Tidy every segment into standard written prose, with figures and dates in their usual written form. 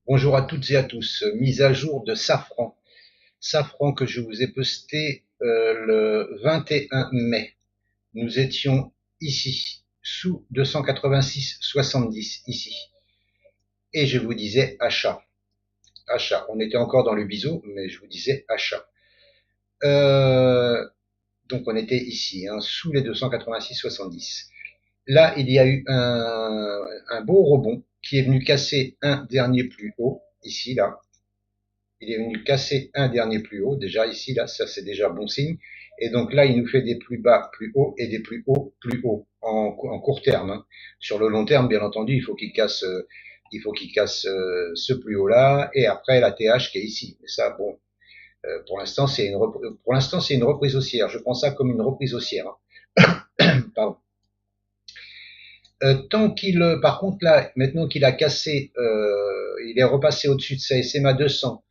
Bonjour à toutes et à tous. Mise à jour de Safran. Safran que je vous ai posté le 21 mai. Nous étions ici, sous 286,70 ici. Et je vous disais achat. Achat. On était encore dans le biseau, mais je vous disais achat. Euh, donc on était ici, hein, sous les 286,70. Là, il y a eu un beau rebond qui est venu casser un dernier plus haut, ici, là. Il est venu casser un dernier plus haut, déjà ici, là, ça c'est déjà bon signe. Et donc là, il nous fait des plus bas plus hauts et des plus hauts en court terme, hein. Sur le long terme, bien entendu, il faut qu'il casse ce plus haut là et après la TH qui est ici. Mais ça, bon, pour l'instant, c'est une reprise haussière. Je prends ça comme une reprise haussière, hein. Pardon. Tant qu'il, par contre là, maintenant qu'il a cassé, il est repassé au-dessus de sa SMA 200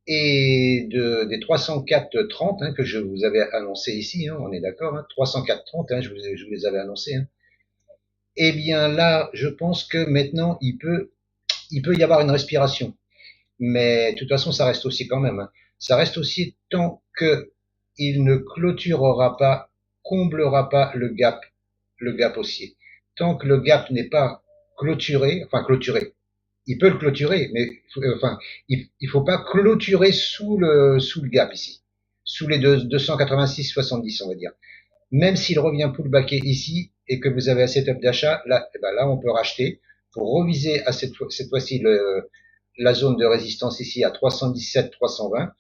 et des 304,30 hein, que je vous avais annoncé ici, hein, on est d'accord, hein, 304,30, hein, je vous les avais annoncés. Hein. Eh bien là, je pense que maintenant il peut y avoir une respiration, mais de toute façon, ça reste aussi quand même. Hein. Ça reste aussi tant que il ne clôturera pas, comblera pas le gap haussier. Tant que le gap n'est pas clôturé, enfin clôturé, il peut le clôturer, mais enfin, il faut pas clôturer sous le gap ici, sous les 286,70 on va dire. Même s'il revient pullbacker ici et que vous avez un setup d'achat, là, eh ben là on peut racheter pour reviser à cette fois-ci la zone de résistance ici à 317-320,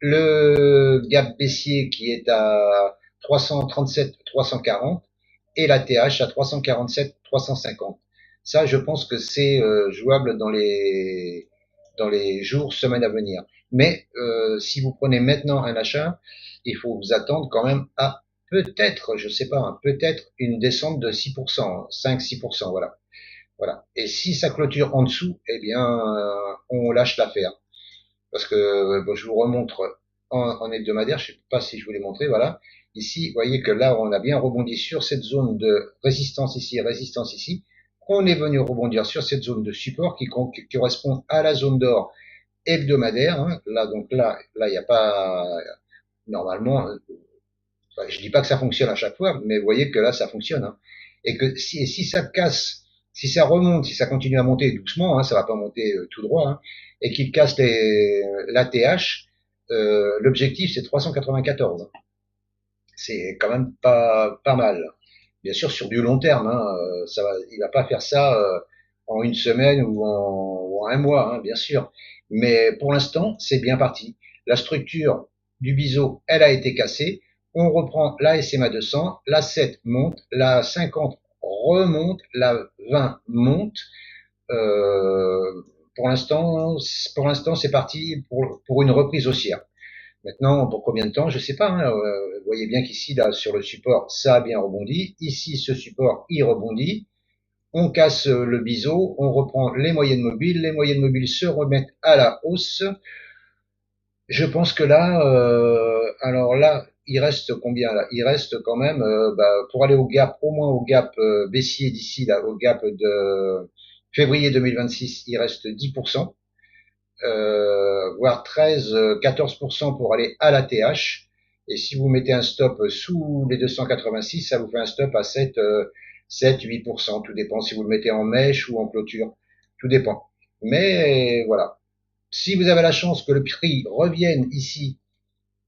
le gap baissier qui est à 337-340 et la TH à 347-350. Ça, je pense que c'est jouable dans les jours, semaines à venir. Mais si vous prenez maintenant un achat, il faut vous attendre quand même à peut-être, je sais pas, hein, peut-être une descente de 6%, 5-6%, voilà. Voilà. Et si ça clôture en dessous, eh bien, on lâche l'affaire. Parce que bon, je vous remontre en hebdomadaire, je ne sais pas si je vous l'ai montré, voilà. Ici, vous voyez que là, on a bien rebondi sur cette zone de résistance ici, résistance ici. On est venu rebondir sur cette zone de support qui correspond à la zone d'or hebdomadaire. Hein. Là, donc là, il n'y a pas normalement. Enfin, je dis pas que ça fonctionne à chaque fois, mais vous voyez que là, ça fonctionne. Hein. Et que si ça casse, si ça remonte, si ça continue à monter doucement, hein, ça va pas monter tout droit, hein, et qu'il casse l'ATH, l'objectif c'est 394. C'est quand même pas mal. Bien sûr, sur du long terme, hein, il va pas faire ça en une semaine ou en un mois, hein, bien sûr. Mais pour l'instant, c'est bien parti. La structure du biseau, elle a été cassée. On reprend la SMA 200, la 7 monte, la 50 remonte, la 20 monte. Euh, pour l'instant, c'est parti pour une reprise haussière. Maintenant, pour combien de temps, je ne sais pas. Hein, vous voyez bien qu'ici, là, sur le support, ça a bien rebondi. Ici, ce support, il rebondit. On casse le biseau, on reprend les moyennes mobiles. Les moyennes mobiles se remettent à la hausse. Je pense que là, alors là, il reste combien là? Il reste quand même, pour aller au gap, au moins au gap baissier d'ici, là, au gap de février 2026, il reste 10%. Voire 13-14% pour aller à la TH. Et si vous mettez un stop sous les 286, ça vous fait un stop à 7-8%. Tout dépend si vous le mettez en mèche ou en clôture. Tout dépend. Mais voilà. Si vous avez la chance que le prix revienne ici,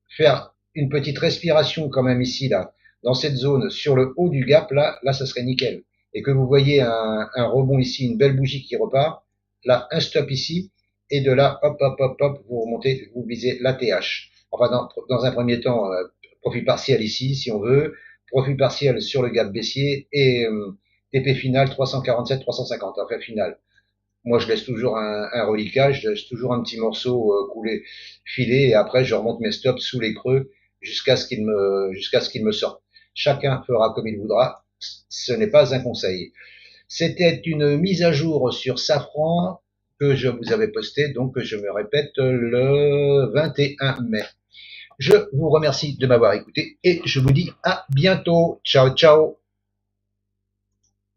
faire une petite respiration quand même ici, là, dans cette zone, sur le haut du gap, là, ça serait nickel. Et que vous voyez un rebond ici, une belle bougie qui repart, là, un stop ici, et de là, hop, hop, hop, hop, vous remontez, vous visez l'ATH. Enfin, dans un premier temps, profit partiel ici, si on veut, profit partiel sur le gap baissier, et TP final 347, 350, enfin final. Moi, je laisse toujours un reliquage, je laisse toujours un petit morceau coulé, filé, et après, je remonte mes stops sous les creux jusqu'à ce qu'il me sorte. Chacun fera comme il voudra. Ce n'est pas un conseil. C'était une mise à jour sur Safran que je vous avais posté, donc je me répète, le 21 mai. Je vous remercie de m'avoir écouté et je vous dis à bientôt. Ciao, ciao.